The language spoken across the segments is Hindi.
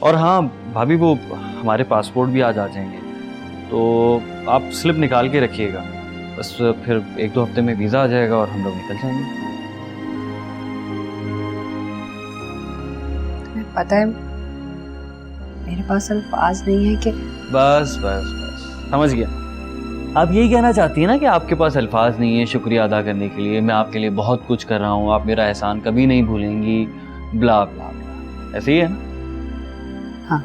और हाँ भाभी, वो हमारे पासपोर्ट भी आज आ जाएंगे, तो आप स्लिप निकाल के रखिएगा। बस फिर 1-2 हफ्ते में वीज़ा आ जाएगा और हम लोग निकल जाएंगे। तुम्हें पता है मेरे पास अल्फाज नहीं है कि बस बस बस समझ गया। आप यही कहना चाहती हैं ना कि आपके पास अल्फाज नहीं है शुक्रिया अदा करने के लिए, मैं आपके लिए बहुत कुछ कर रहा हूँ, आप मेरा एहसान कभी नहीं भूलेंगी, ब्ला ब्ला ब्ला, ऐसे ही है ना? हाँ।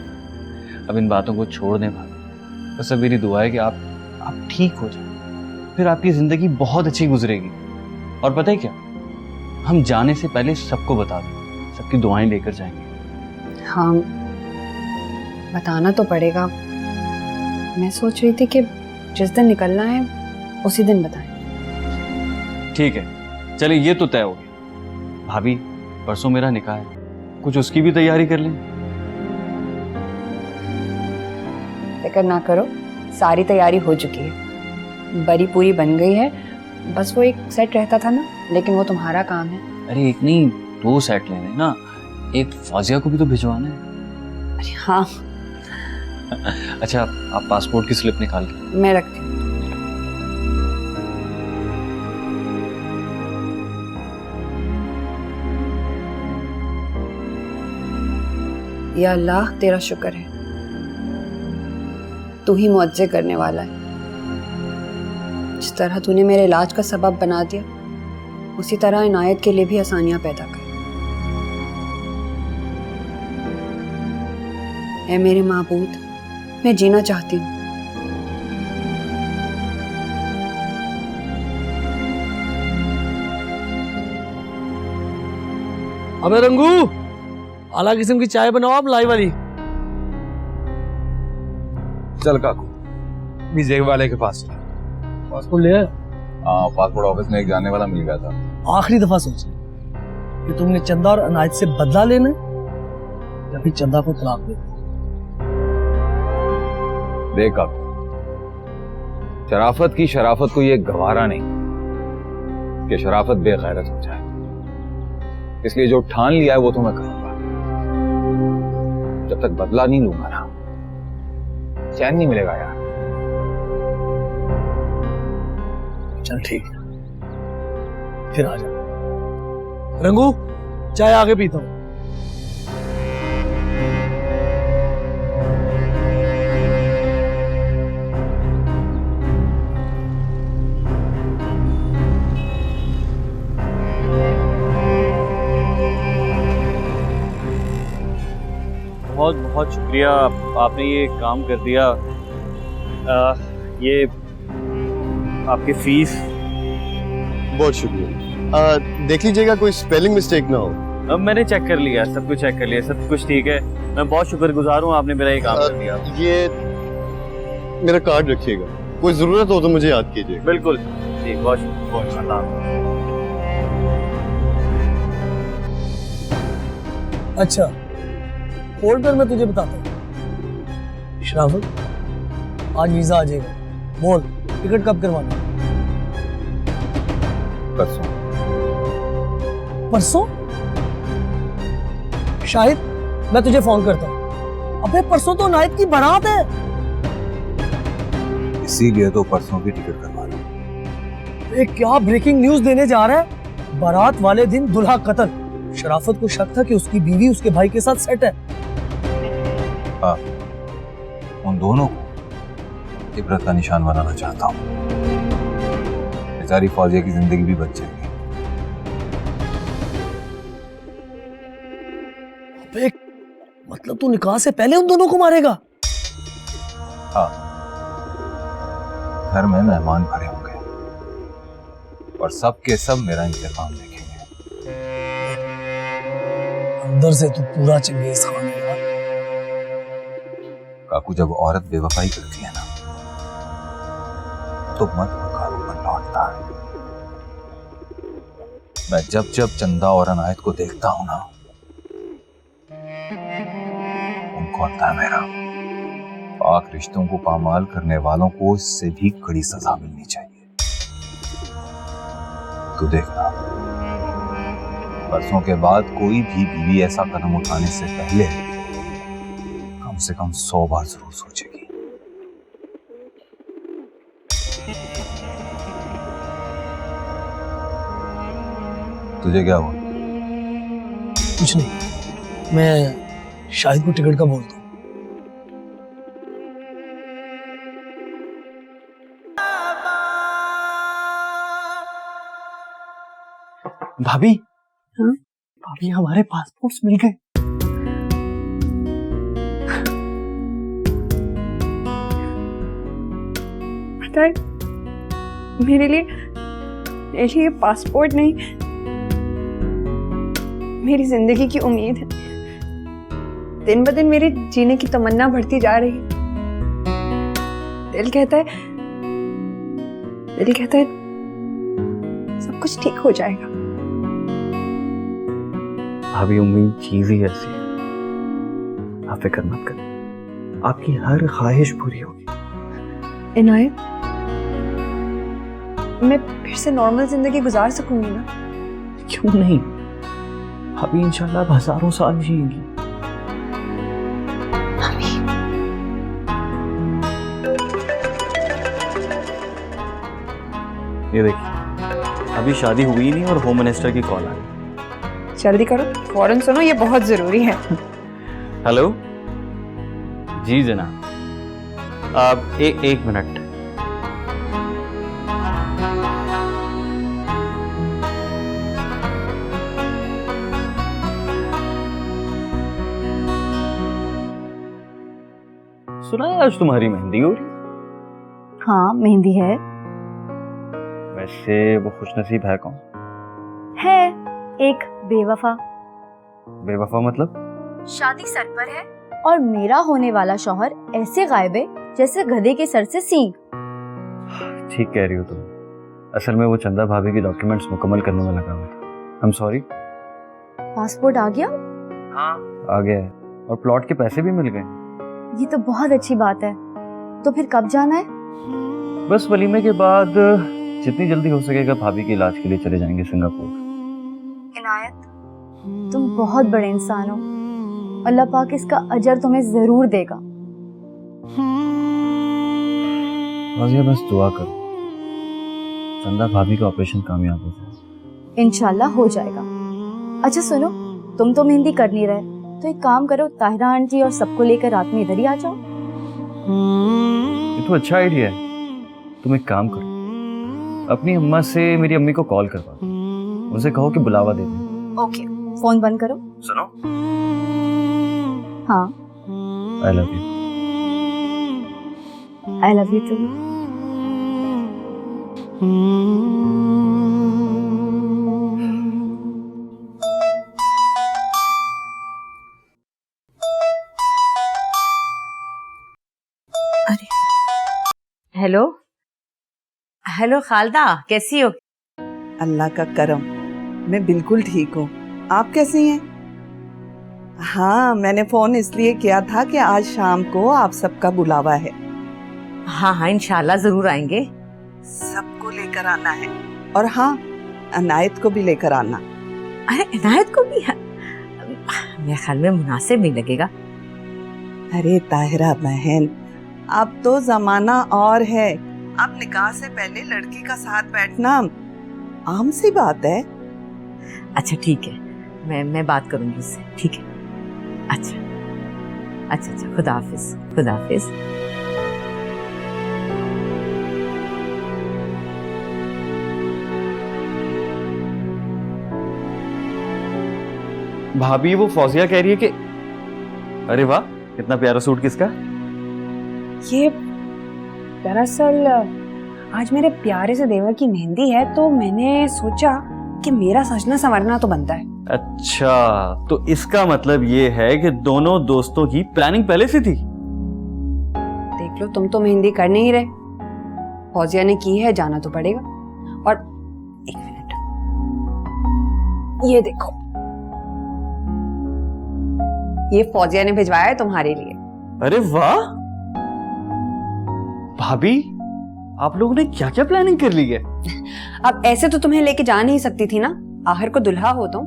अब इन बातों को छोड़ दें भाभी, बस अब मेरी दुआ है कि आप ठीक हो जाए, फिर आपकी ज़िंदगी बहुत अच्छी गुजरेगी। और पता है क्या, हम जाने से पहले सबको बता दें, सबकी दुआएं लेकर जाएंगे। हाँ, बताना तो पड़ेगा। मैं सोच रही थी कि जिस दिन निकलना है उसी दिन बताएं। ठीक है, चलिए ये तो तय हो गया। भाभी, परसों मेरा निकाह है, कुछ उसकी भी तैयारी कर लें। फिक्र ना करो, सारी तैयारी हो चुकी है, बड़ी पूरी बन गई है। बस वो एक सेट रहता था ना, लेकिन वो तुम्हारा काम है। अरे एक नहीं, 2 सेट लेने ना, एक फौजिया को भी तो भिजवाना है। अरे हाँ। अच्छा, आप पासपोर्ट की स्लिप निकाल के मैं रखती हूँ। या अल्लाह, तेरा शुक्र है, तू ही मुअज्जे करने वाला है। जिस तरह तूने मेरे इलाज का सबब बना दिया, उसी तरह इनायत के लिए भी आसानियां पैदा कर। ऐ मेरे माबूद, मैं जीना चाहती हूँ। अबे रंगू, आला किस्म की चाय बनाओ आप, लाई वाली। चल काकू, विजय वाले के पास चल। पासपोर्ट ले आए? हाँ, पासपोर्ट ऑफिस में एक जाने वाला मिल गया था। आखिरी दफा सोचा कि तुमने चंदा और अनायत से बदला लेना या फिर चंदा को तलाक देना। देख काकू, शराफत की शराफत को ये गवारा नहीं कि शराफत बेगैरत हो जाए, इसलिए जो ठान लिया है वो तो मैं करूंगा। जब तक बदला नहीं लूंगा ना, चैन नहीं मिलेगा यार। चल ठीक है, फिर आ जा। रंगू, चाय आगे पीता हूँ। बहुत बहुत शुक्रिया, आपने ये काम कर दिया। ये आपकी फीस। बहुत शुक्रिया। देख लीजिएगा कोई स्पेलिंग मिस्टेक ना हो। अब मैंने चेक कर लिया, सब कुछ चेक कर लिया, सब कुछ ठीक है। मैं बहुत शुक्रगुजार हूँ, आपने मेरा ये काम कर दिया। ये मेरा कार्ड रखिएगा, कोई जरूरत हो तो मुझे याद कीजिए। बिल्कुल जी, बहुत शुक्रिया। अच्छा, होल्ड कर, मैं तुझे बताता हूँ। शराफत, आज वीजा आ जाएगा, बोल टिकट कब करवाना? परसों। परसों? शाहिद, मैं तुझे फोन करता हूँ। अबे परसों तो नाइट की बारात है। इसीलिए तो परसों की टिकट करवा रहा हूं। ये क्या ब्रेकिंग न्यूज देने जा रहा है? बारात वाले दिन दुल्हा कत्ल। शराफत को शक था कि उसकी बीवी उसके भाई के साथ सेट है। हाँ, उन दोनों को इबरत का निशान बनाना चाहता हूँ। बेचारी फौजिया की जिंदगी भी बच जाएगी। अबे, मतलब तू निकाह से पहले उन दोनों को मारेगा? हाँ, घर में मेहमान भरे होंगे और सब के सब मेरा इंतकाम देखेंगे। अंदर से तू पूरा चंगेज खान है यार। काकू, जब औरत बेवफाई करती है ना, तो मर्द काबू पर लौटता है। मैं जब जब चंदा और अनायत को देखता हूं ना, उनको आता है मेरा पाक रिश्तों को पामाल करने वालों को इससे भी कड़ी सजा मिलनी चाहिए। तो देखना, परसों के बाद कोई भी बीवी ऐसा कदम उठाने से पहले कम से कम 100 बार जरूर सोचेगी। तुझे क्या हुआ? कुछ नहीं, मैं शाहिद को टिकट का बोलता हूँ। भाभी, हाँ? भाभी हमारे पासपोर्ट्स मिल गए। पता है, मेरे लिए ये पासपोर्ट नहीं, मेरी जिंदगी की उम्मीद है। दिन ब दिन मेरे जीने की तमन्ना बढ़ती जा रही है। दिल कहता है सब कुछ ठीक हो जाएगा। भाभी उम्मीद चीज ही ऐसी है, आप फिक्र मत करें, आपकी हर ख्वाहिश पूरी होगी। इनायत, मैं फिर से नॉर्मल जिंदगी गुजार सकूंगी ना? क्यों नहीं, भाभी इंशाल्लाह अब हजारों साल जिएंगी। ये देखिए, अभी शादी हुई नहीं और होम मिनिस्टर की कॉल आ गई। जल्दी करो, फौरन सुनो, ये बहुत जरूरी है। हेलो जी जनाब, आप एक मिनट। सुना है आज तुम्हारी मेहंदी हो रही? हाँ, मेहंदी है। वैसे वो खुशनसीब है कौन? है एक बेवफा। बेवफा मतलब? शादी सर पर है और मेरा होने वाला शौहर ऐसे गायब है जैसे गधे के सर से सींग। ठीक कह रही हो तुम। असल में वो चंदा भाभी की डॉक्यूमेंट्स मुकम्मल करने में लगा हुआ था। I am sorry. पासपोर्ट आ गया? हाँ आ गया है, और प्लॉट के पैसे भी मिल गए। ये तो बहुत अच्छी बात है। तो फिर कब जाना है? बस वलीमे के बाद जितनी जल्दी हो सकेगा भाभी के इलाज के लिए चले जाएंगे सिंगापुर। इनायत, तुम बहुत बड़े इंसान हो। अल्लाह पाक इसका अजर तुम्हें जरूर देगा। राज़िया बस दुआ करो चंदा भाभी का ऑपरेशन कामयाब हो जाए। इंशाल्लाह हो जाएगा। अच्छा सुनो, तुम तो मेहंदी कर नहीं रहे, तो एक काम करो, ताहिरा आंटी और सबको लेकर रात में इधर ही आ जाओ। ये तो अच्छा आइडिया है। तुम एक काम करो, अपनी अम्मा से मेरी अम्मी को कॉल करवा दो, उनसे कहो कि बुलावा दे दें। ओके, फोन बंद करो। सुनो, हाँ, I love you. I love you too. Hello hello Khalda, कैसी हो? अल्लाह का करम, मैं बिल्कुल ठीक हूँ। आप कैसी हैं? हाँ, मैंने फोन इसलिए किया था कि आज शाम को आप सबका बुलावा है। हाँ हाँ, इंशाल्लाह जरूर आएंगे। सबको लेकर आना है, और हाँ, अनायत को भी लेकर आना। अरे इनायत को भी है? मेरे ख्याल में मुनासिब नहीं लगेगा। अरे ताहिरा बहन, अब तो जमाना और है। अब निकाह से पहले लड़की का साथ बैठना आम सी बात है। अच्छा ठीक है, मैं बात करूंगी उससे। ठीक है, अच्छा अच्छा अच्छा, खुदा हाफिज, खुदा हाफिज। भाभी वो फौजिया कह रही है कि अरे वाह, कितना प्यारा सूट किसका? ये दरअसल आज मेरे प्यारे से देवर की मेहंदी है, तो मैंने सोचा कि मेरा सजना संवरना तो बनता है। अच्छा, तो इसका मतलब ये है कि दोनों दोस्तों की प्लानिंग पहले से थी। देख लो, तुम तो मेहंदी कर नहीं रहे, फौजिया ने की है, जाना तो पड़ेगा। और एक मिनट, ये देखो, ये फौजिया ने भिजवाया है तुम्हारे लिए। अरे वाह भाभी, आप लोगों ने क्या क्या प्लानिंग कर ली है? अब ऐसे तो तुम्हें लेके जा नहीं सकती थी ना, आखिर को दुल्हा हो तुम।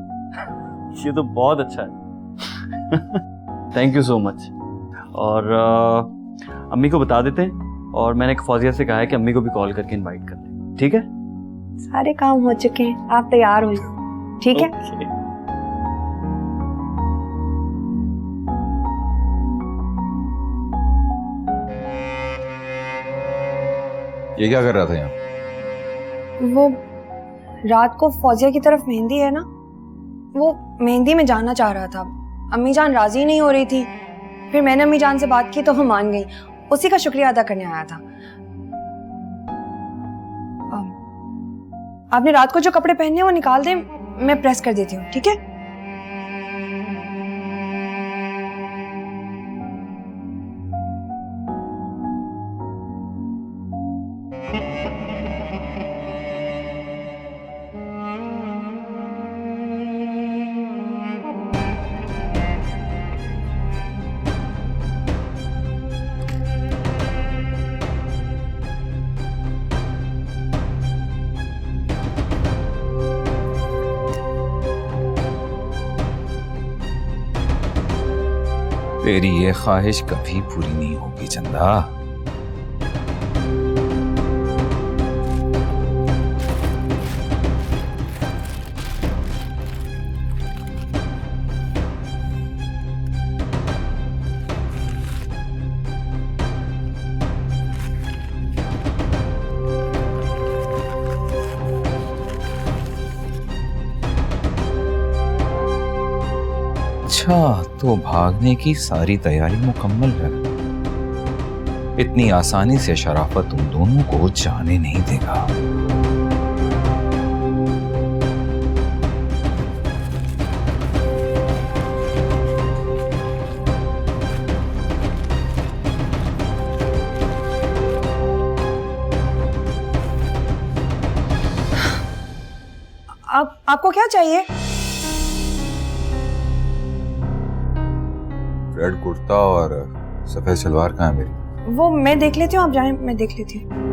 ये तो बहुत अच्छा है। Thank you so much. और अम्मी को बता देते हैं, और मैंने एक फौजिया से कहा है कि अम्मी को भी कॉल करके इनवाइट कर लें, ठीक है? सारे काम हो चुके हैं, आप तैयार हो, ठीक है? Okay. ये क्या कर रहा था यहाँ? वो रात को फौजिया की तरफ मेहंदी है ना, वो मेहंदी में जाना चाह रहा था। अम्मी जान राजी नहीं हो रही थी, फिर मैंने अम्मी जान से बात की तो वो मान गई। उसी का शुक्रिया अदा करने आया था। आपने रात को जो कपड़े पहने हैं वो निकाल दें, मैं प्रेस कर देती हूँ, ठीक है? तेरी ये ख्वाहिश कभी पूरी नहीं होगी चंदा। अच्छा, तो भागने की सारी तैयारी मुकम्मल है। इतनी आसानी से शराफत तुम दोनों को जाने नहीं देगा। आपको क्या चाहिए? रेड कुर्ता और सफेद सलवार कहाँ है मेरी? वो मैं देख लेती हूँ, आप जाएं, मैं देख लेती हूँ।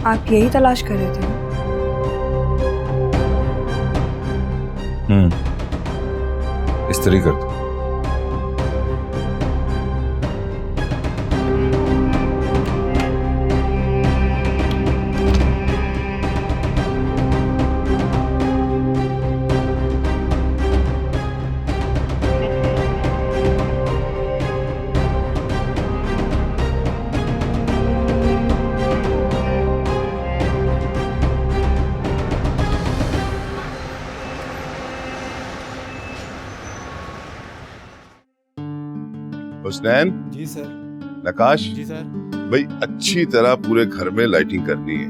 आप यही तलाश कर रहे थे? इस तरह कर दो। हुसनैन जी सर। नकाश जी सर। भाई अच्छी तरह पूरे घर में लाइटिंग करनी है।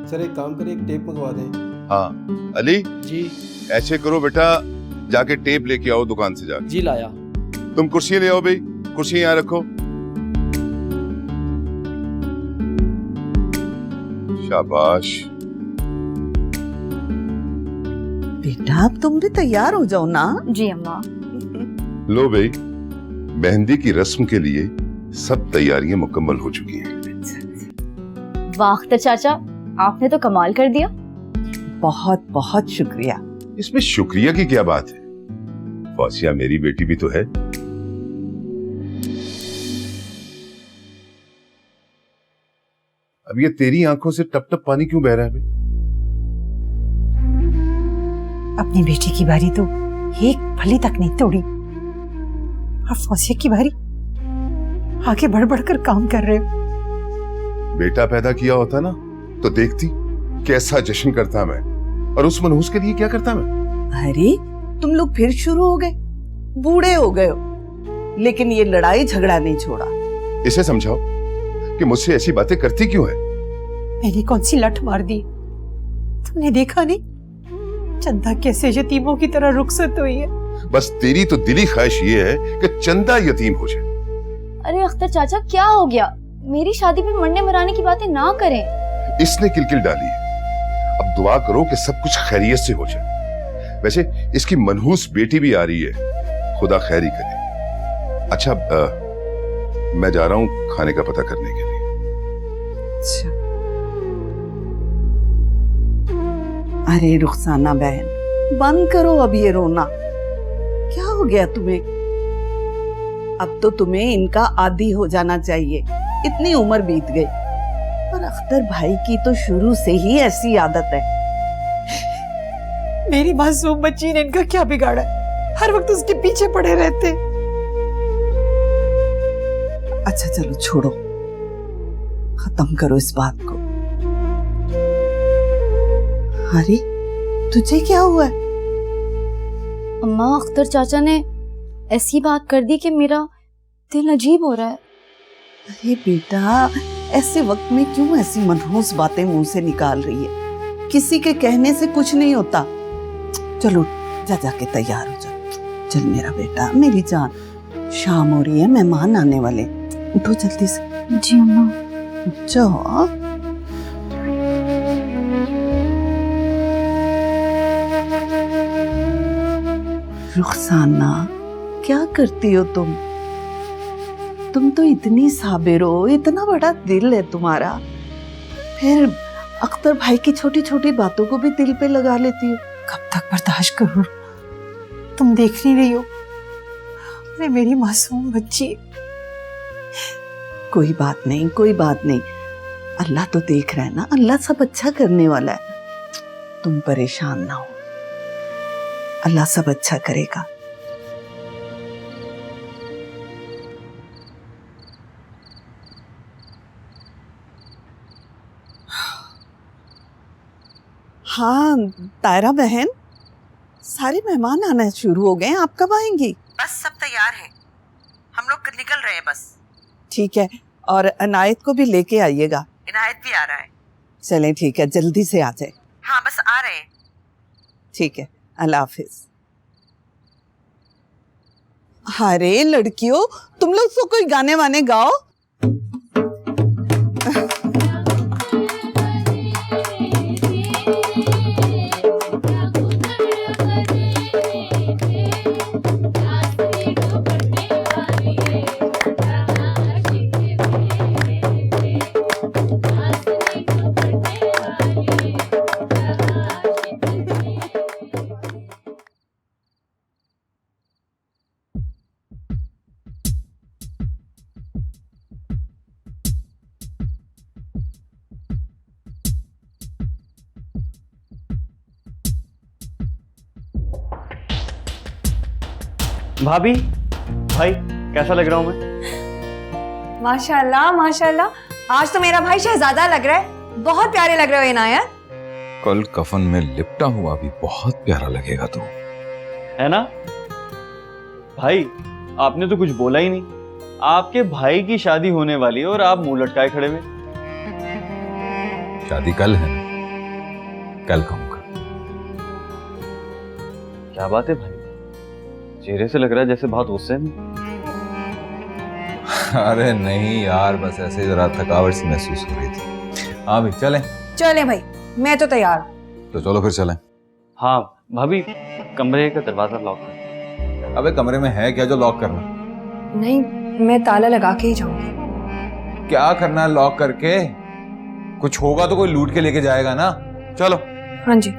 सर एक काम करिए, एक टेप मंगवा दें। हाँ अली जी। ऐसे करो बेटा, जाके टेप लेके आओ दुकान से जाके। जी लाया। तुम कुर्सियां ले आओ भाई, कुर्सियां यहाँ रखो। शाबाश। बेटा अब तुम भी तैयार हो जाओ ना। जी अम्मा। लो भाई, मेहंदी की रस्म के लिए सब तैयारियां मुकम्मल हो चुकी हैं। वाह अख्तर चाचा, आपने तो कमाल कर दिया। बहुत बहुत शुक्रिया। इसमें शुक्रिया की क्या बात है, फौजिया मेरी बेटी भी तो है। अब ये तेरी आंखों से टप टप पानी क्यों बह रहा है भाई? अपनी बेटी की बारी तो एक फली तक नहीं तोड़ी, और फौजिया की बारी आगे बढ़ बढ़कर काम कर रहे हो। बेटा पैदा किया होता ना तो देखती कैसा जश्न करता मैं, और उस मनहूस के लिए क्या करता मैं। अरे तुम लोग फिर शुरू हो गए, बूढ़े हो गए हो, लेकिन ये लड़ाई झगड़ा नहीं छोड़ा। इसे समझाओ कि मुझसे ऐसी बातें करती क्यों है। मैंने कौन सी लठ मार दी, तुमने देखा नहीं चंदा कैसे यतीमों की तरह रुखसत हुई है। बस तेरी तो दिली ख्वाहिश ये है कि चंदा यतीम हो जाए। अरे अख्तर चाचा क्या हो गया? मेरी शादी पे मरने मराने की बातें ना करें। इसने किलकिल डाली है, अब दुआ करो कि सब कुछ खैरियत से हो जाए। वैसे इसकी मनहूस बेटी भी आ रही है, खुदा खैरी करे। अच्छा मैं जा रहा हूं खाने का पता करने के लिए। अच्छा। अरे रुखसाना बहन, बंद करो अब ये रोना। क्या हो गया तुम्हें? अब तो तुम्हें इनका आदी हो जाना चाहिए, इतनी उम्र बीत गई। पर अख्तर भाई की तो शुरू से ही ऐसी आदत है। मेरी मासूम बच्ची ने इनका क्या बिगाड़ा? हर वक्त उसके पीछे पड़े रहते। अच्छा चलो छोड़ो, खत्म करो इस बात को। अरे तुझे क्या हुआ है? अम्मा अख्तर चाचा ने ऐसी बात कर दी कि मेरा दिल अजीब हो रहा है। अरे बेटा, ऐसे वक्त में क्यों ऐसी मनहूस बातें मुंह से निकाल रही है? किसी के कहने से कुछ नहीं होता। चलो जा जाके तैयार हो जा। चल मेरा बेटा, मेरी जान, शाम हो रही है, मेहमान आने वाले। उठो जल्दी से। जी अम्मा। जाओ। रुखसाना, क्या करती हो तुम? तुम तो इतनी साबिर हो, इतना बड़ा दिल है तुम्हारा, फिर अख्तर भाई की छोटी छोटी बातों को भी दिल पे लगा लेती हो। कब तक बर्दाश्त करूं? तुम देख नहीं रही हो? अरे मेरी मासूम बच्ची। कोई बात नहीं, कोई बात नहीं, अल्लाह तो देख रहा है ना, अल्लाह सब अच्छा करने वाला है। तुम परेशान ना हो, अल्लाह सब अच्छा करेगा। हाँ तायरा बहन, सारे मेहमान आना शुरू हो गए हैं, आप कब आएंगी? बस सब तैयार है, हम लोग निकल रहे हैं बस। ठीक है, और अनायत को भी लेके आइएगा। इनायत भी आ रहा है। चलें ठीक है, जल्दी से आ जाए। हाँ बस आ रहे हैं। ठीक है, अल्लाह हाफिज। अरे लड़कियों, तुम लोग तो कोई गाने वाने गाओ। भाभी, भाई कैसा लग रहा हूं मैं? माशाल्लाह माशाल्लाह, आज तो मेरा भाई शहजादा लग रहा है। बहुत प्यारे लग रहे हो इनायत। कल कफन में लिपटा हुआ भी बहुत प्यारा लगेगा तू, है ना? भाई आपने तो कुछ बोला ही नहीं। आपके भाई की शादी होने वाली है और आप मुंह लटकाए खड़े हुए। शादी कल है, कल कहूंगा। क्या बात है भाई, चेहरे से लग रहा है जैसे बहुत गुस्से में। अरे नहीं यार, बस ऐसे जरा थकावट सी महसूस हो रही थी। हाँ भी चलें? चले भाई, मैं तो तैयार हूँ। तो चलो फिर चलें। हाँ भाभी, कमरे का दरवाजा लॉक कर। अबे कमरे में है क्या जो लॉक करना? नहीं, मैं ताला लगा के ही जाऊंगी। क्या करना है लॉक करके? कुछ होगा तो कोई लूट के लेके जाएगा ना। चलो। हाँ जी।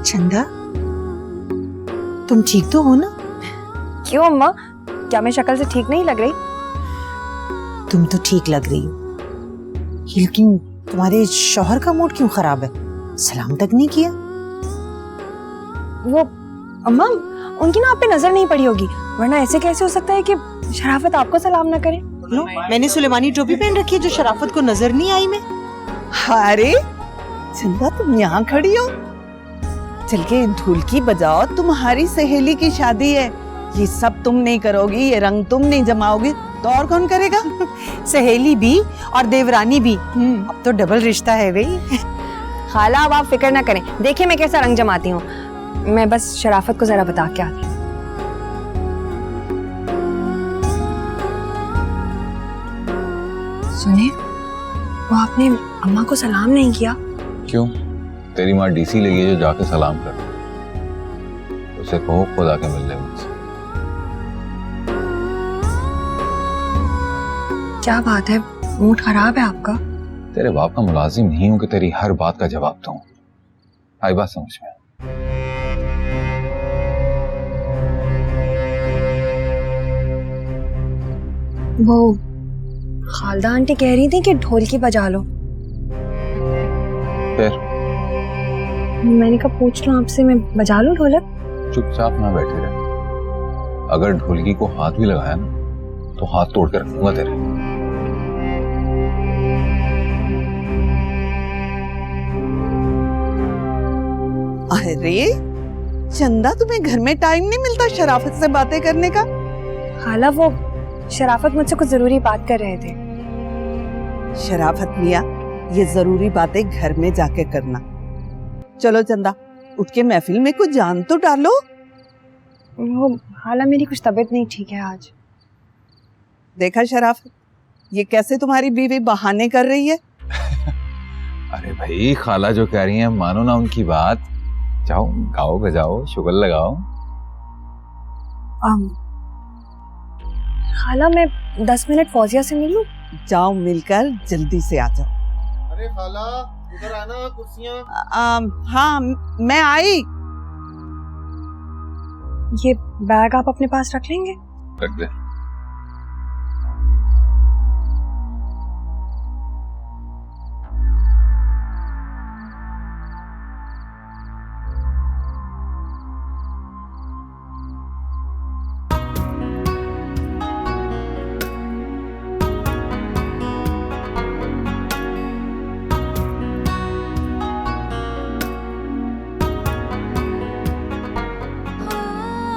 चंदा, तुम ठीक तो हो ना? क्यों अम्मा, क्या मैं शक्ल से ठीक नहीं लग रही? तुम तो ठीक लग रही हो, लेकिन तुम्हारे शौहर का मूड क्यों खराब है? सलाम तक नहीं किया? वो अम्मा, उनकी ना आप पे नजर नहीं पड़ी होगी, वरना ऐसे कैसे हो सकता है कि शराफत आपको सलाम ना करे? लो, मैंने सुलेमानी टोपी पहन रखी है जो शराफत को नजर नहीं आई मैं। अरे चंदा, तुम यहाँ खड़ी हो? चल के ढोलकी बजाओ, तुम्हारी सहेली की शादी है। ये सब तुम नहीं करोगी, ये रंग तुम नहीं जमाओगी तो और कौन करेगा? सहेली भी और देवरानी भी, अब तो डबल रिश्ता है भाई। खाला अब आप फिक्र ना करें, देखिए मैं कैसा रंग जमाती हूँ। मैं बस शराफत को जरा बता के आती हूँ। सुनिए, वो आपने अम्मा को सलाम नहीं किया? क्यों? तेरी माँ डीसी लगी है जो जाके सलाम कर, उसे कहो खुद आके मिल ले मुझसे। क्या बात है, मूड खराब है आपका? तेरे बाप का मुलाजिम नहीं हूं कि तेरी हर बात का जवाब दूं। आई बात समझ में? वो खालदा आंटी कह रही थी कि ढोलकी बजा लो। फिर मैंने कहा पूछ लो आपसे, मैं बजा लूं ढोलक? चुपचाप ना बैठी रहे। अगर ढोलकी को हाथ भी लगाया ना तो हाथ तोड़ के रखूंगा तेरे। अरे चंदा, तुम्हें घर में टाइम नहीं मिलता शराफत से बातें करने का? खाला, वो शराफत मुझसे कुछ जरूरी बात कर रहे थे। शराफत मियाँ, ये जरूरी बातें घर में जाके करना। चलो चंदा, उठ के महफिल में कुछ जान तो डालो। वो खाला, मेरी कुछ तबीयत नहीं ठीक है आज। देखा शराफत, ये कैसे तुम्हारी बीवी बहाने कर रही है? अरे भाई, खाला जो कह रही हैं मानो ना उनकी बात। जाओ गाओ बजाओ, शुगर लगाओ। खाला, मैं 10 मिनट फौजिया से मिलूं? जाओ, मिलकर जल्दी से आ जाओ। अरे खाला, उधर आना, कुर्सियां। हाँ, मैं आई। ये बैग आप अपने पास रख लेंगे? रख दे।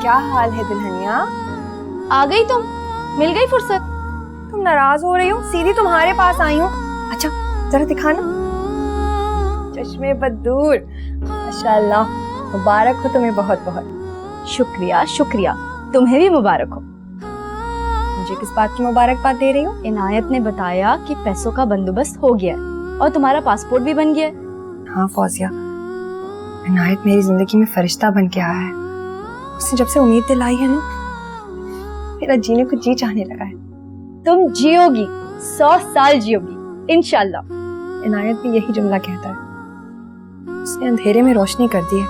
क्या हाल है दुल्हनिया? आ गई तुम? मिल गई फुर्सत? तुम नाराज हो रही हो? सीधी तुम्हारे पास आई हूँ। अच्छा जरा दिखाना। चश्मे बदूर, माशाल्लाह, मुबारक हो तुम्हें बहुत बहुत। शुक्रिया शुक्रिया, तुम्हें भी मुबारक हो। मुझे किस बात की मुबारकबाद दे रही हो? इनायत ने बताया कि पैसों का बंदोबस्त हो गया है और तुम्हारा पासपोर्ट भी बन गया है। हाँ फौजिया, इनायत मेरी जिंदगी में फरिश्ता बन के आया है। उसने जब से उम्मीद दिलाई है ना, मेरा जीने को जी चाहने लगा है। तुम जियोगी, 100 साल जियोगी इंशाल्लाह। इनायत भी यही जुमला कहता है। उसने अंधेरे में रोशनी कर दी है,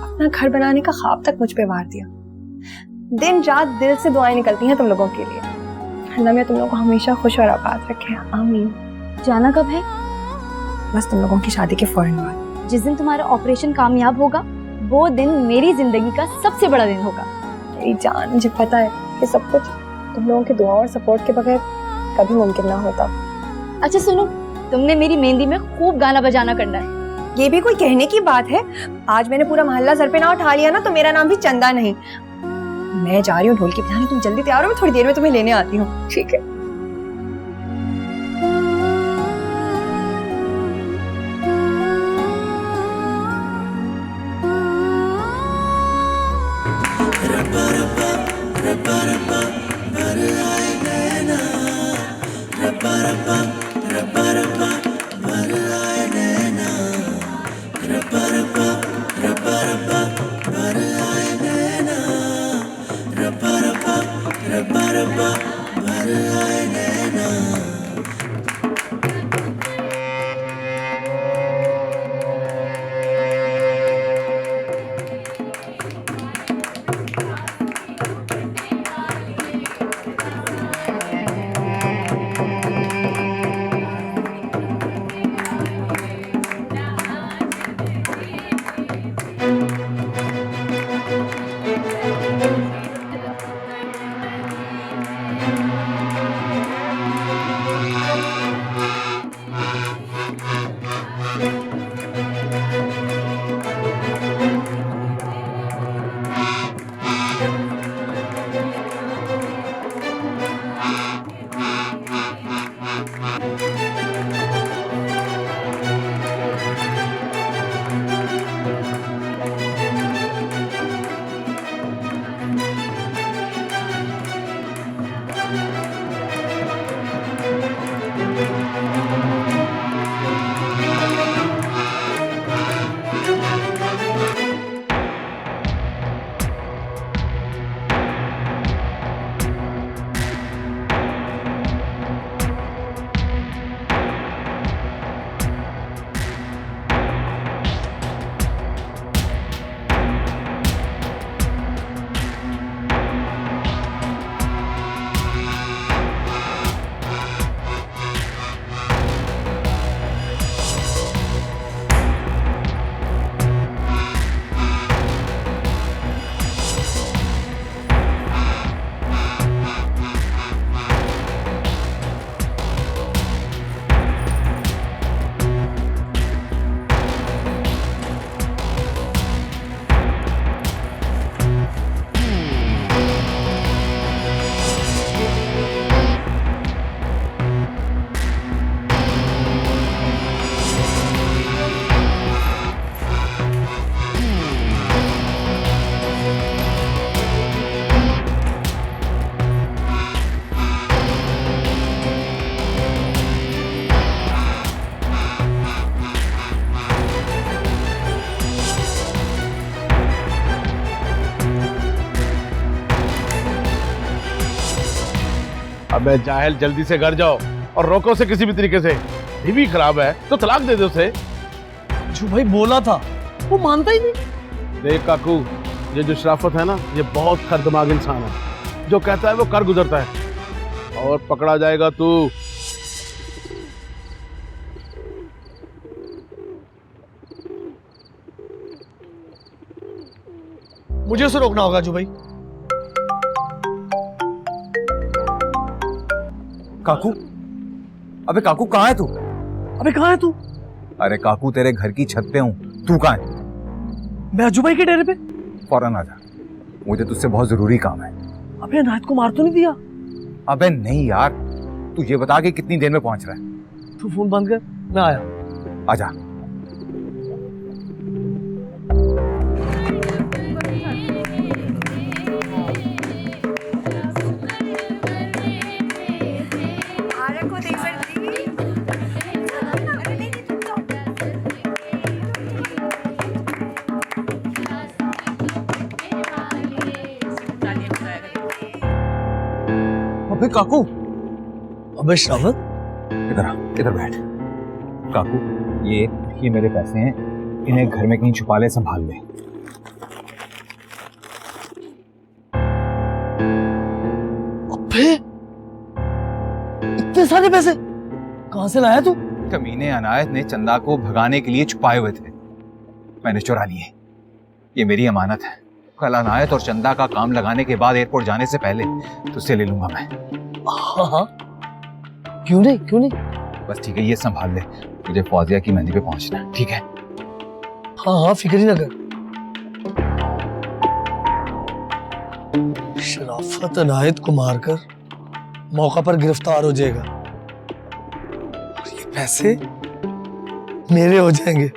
अपना घर बनाने का ख्वाब तक मुझ पे वार दिया। दिन रात दिल से दुआएं निकलती हैं तुम लोगों के लिए। अल्लाह में तुम लोगों को हमेशा खुश और आबाद रखे, आमीन। जाना कब है? बस तुम लोगों की शादी के फौरन बाद। जिस दिन तुम्हारा ऑपरेशन कामयाब होगा वो दिन मेरी जिंदगी का सबसे बड़ा दिन होगा। मेरी जान, मुझे पता है कि सब कुछ तुम लोगों की दुआ और सपोर्ट के बगैर कभी मुमकिन ना होता। अच्छा सुनो, तुमने मेरी मेहंदी में खूब गाना बजाना करना है। ये भी कोई कहने की बात है? आज मैंने पूरा मोहल्ला सर पे ना उठा लिया ना तो मेरा नाम भी चंदा नहीं। मैं जा रही हूँ ढोलकी बजाने, तुम जल्दी तैयार हो, मैं थोड़ी देर में तुम्हें लेने आती हूँ, ठीक है? अबे जाहिल, जल्दी से घर जाओ और रोको उसे किसी भी तरीके से। बीवी खराब है तो तलाक दे दो उसे। जो भाई बोला था वो मानता ही नहीं। देख काकू, ये जो शराफत है ना, ये बहुत खरदमाग इंसान है। जो कहता है वो कर गुजरता है, और पकड़ा जाएगा तू। मुझे उसे रोकना होगा जो भाई। काकू, अबे काकू कहाँ है तू? अबे कहाँ है तू? अरे काकू, तेरे घर की छत पे हूँ, तू कहाँ है? मैं अज्जू भाई के डेरे पे। फौरन आ जा, मुझे तुझसे बहुत जरूरी काम है। अबे अनायत को मार तो नहीं दिया? अबे नहीं यार, तू ये बता कि कितनी देर में पहुंच रहा है। तू फोन बंद कर, मैं आया। आजा। अबे काकू, अबे श्रावण, इधर आ, इधर बैठ। काकू, ये मेरे पैसे हैं, इन्हें घर में कहीं छुपा ले, संभाल ले। अबे इतने सारे पैसे कहां से लाया तू? कमीने अनायत ने चंदा को भगाने के लिए छुपाए हुए थे, मैंने चुरा लिए। ये मेरी अमानत है, कल अनायत और चंदा का काम लगाने के बाद एयरपोर्ट जाने से पहले तुझसे ले लूंगा मैं। हाँ हाँ, क्यों नहीं क्यों नहीं। बस ठीक है, ये संभाल ले, मुझे फौजिया की मेहंदी पे पहुंचना है, ठीक है? हाँ हाँ, फिक्र ही ना कर। शराफत अनायत को मारकर मौका पर गिरफ्तार हो जाएगा और ये पैसे मेरे हो जाएंगे।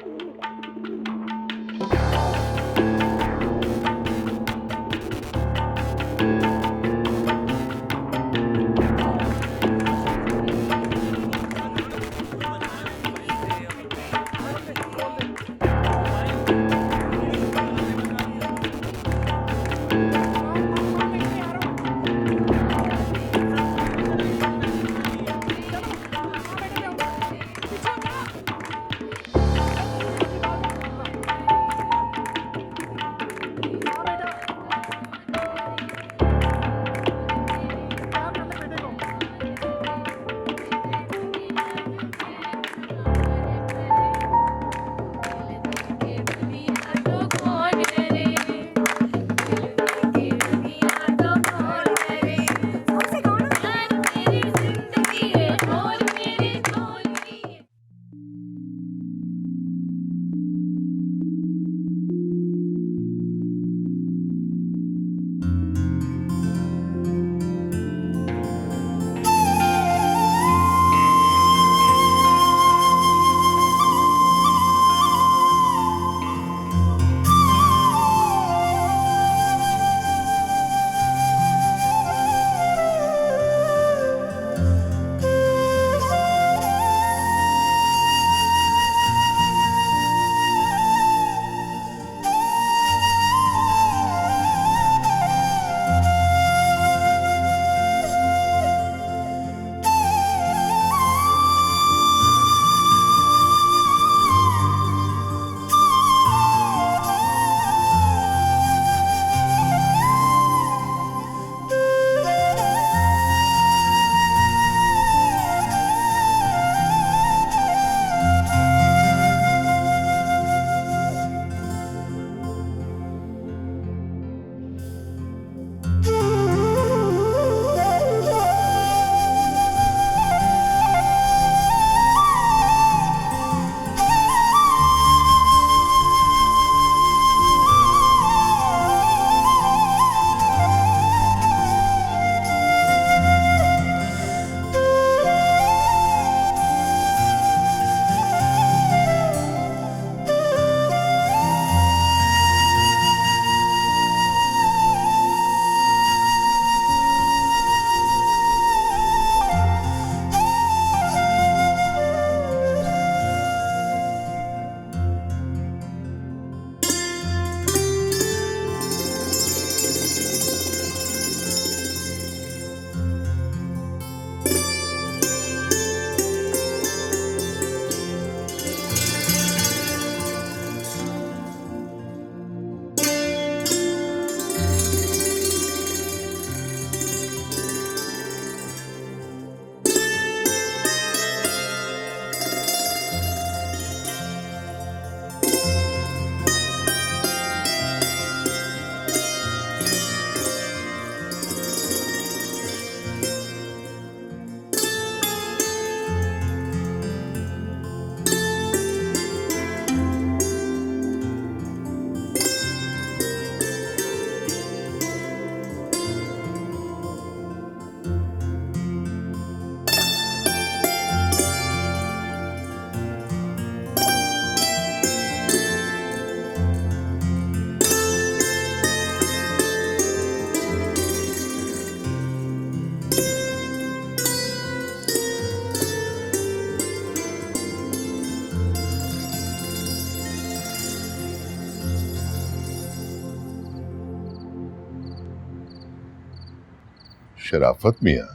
शराफत मियां,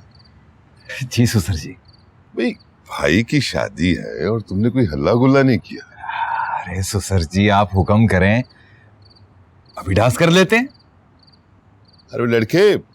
जी ससुर जी। भाई भाई की शादी है और तुमने कोई हल्ला गुल्ला नहीं किया। अरे ससुर जी आप हुक्म करें, अभी डांस कर लेते हैं। अरे लड़के,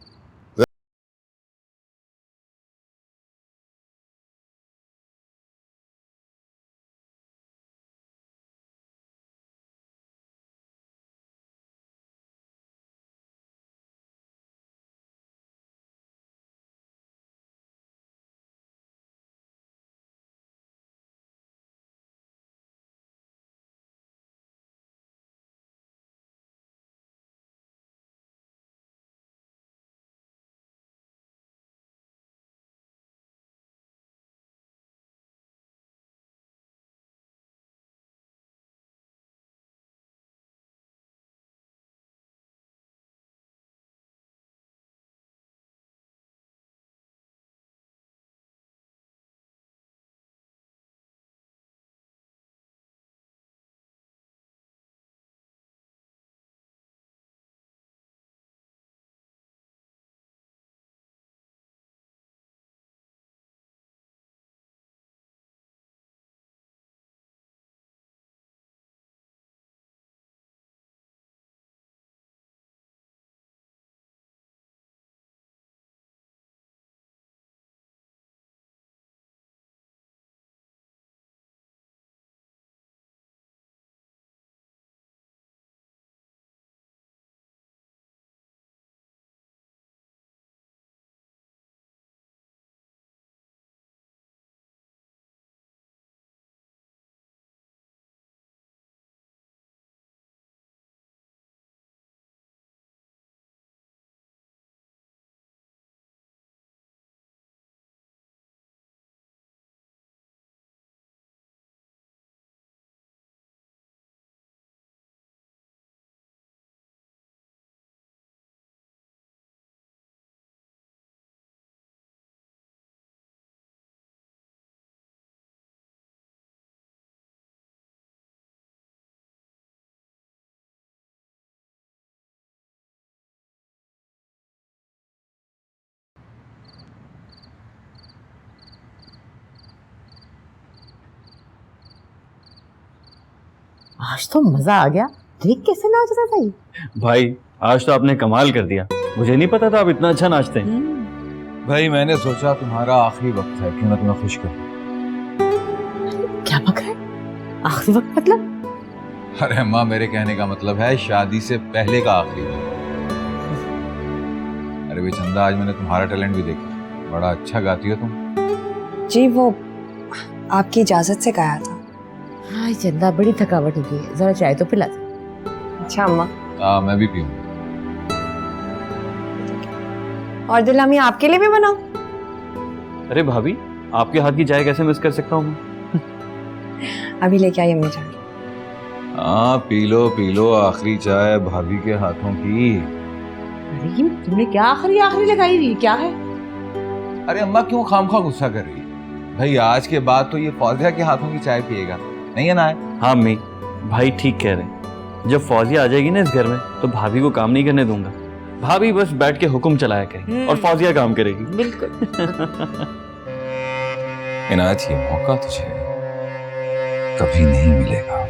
आज तो मजा आ गया। देख कैसे नाच रहा था ये। भाई आज तो आपने कमाल कर दिया, मुझे नहीं पता था आप इतना अच्छा नाचते हैं। भाई मैंने सोचा तुम्हारा आखिरी वक्त है कि मैं तुम्हें खुश करूं। क्या पक रहा है? आखिरी वक्त मतलब? अरे अम्मा मेरे कहने का मतलब है शादी से पहले का आखिरी वक्त। अरे भाई चंदा, आज मैंने तुम्हारा टैलेंट भी देखा, बड़ा अच्छा गाती हो तुम। जी वो आपकी इजाजत से गाया था। हाँ चंदा, बड़ी थकावट हो गई है, जरा चाय तो पिला दे। अच्छा अम्मा। मैं भी पीऊँ। और दिलामी आपके लिए भी बनाऊं? अरे भाभी, आपके हाथ की चाय कैसे मिस कर सकता हूँ? अभी लेके आई अम्मी जान। हाँ पी लो आखिरी चाय भाभी के हाथों की। अरे तुमने क्या आखिरी आखिरी लगाई हुई, क्या है? अरे अम्मा क्यों खामखा गुस्सा कर रही है? भाई आज के बाद तो ये फौजिया के हाथों की चाय पिएगा, नहीं है ना? हाँ अम्मी, भाई ठीक कह रहे हैं। जब फौजिया आ जाएगी ना इस घर में तो भाभी को काम नहीं करने दूंगा। भाभी बस बैठ के हुक्म चलाया करेगी और फौजिया काम करेगी। बिल्कुल। इनायत, ये मौका तुझे कभी नहीं मिलेगा।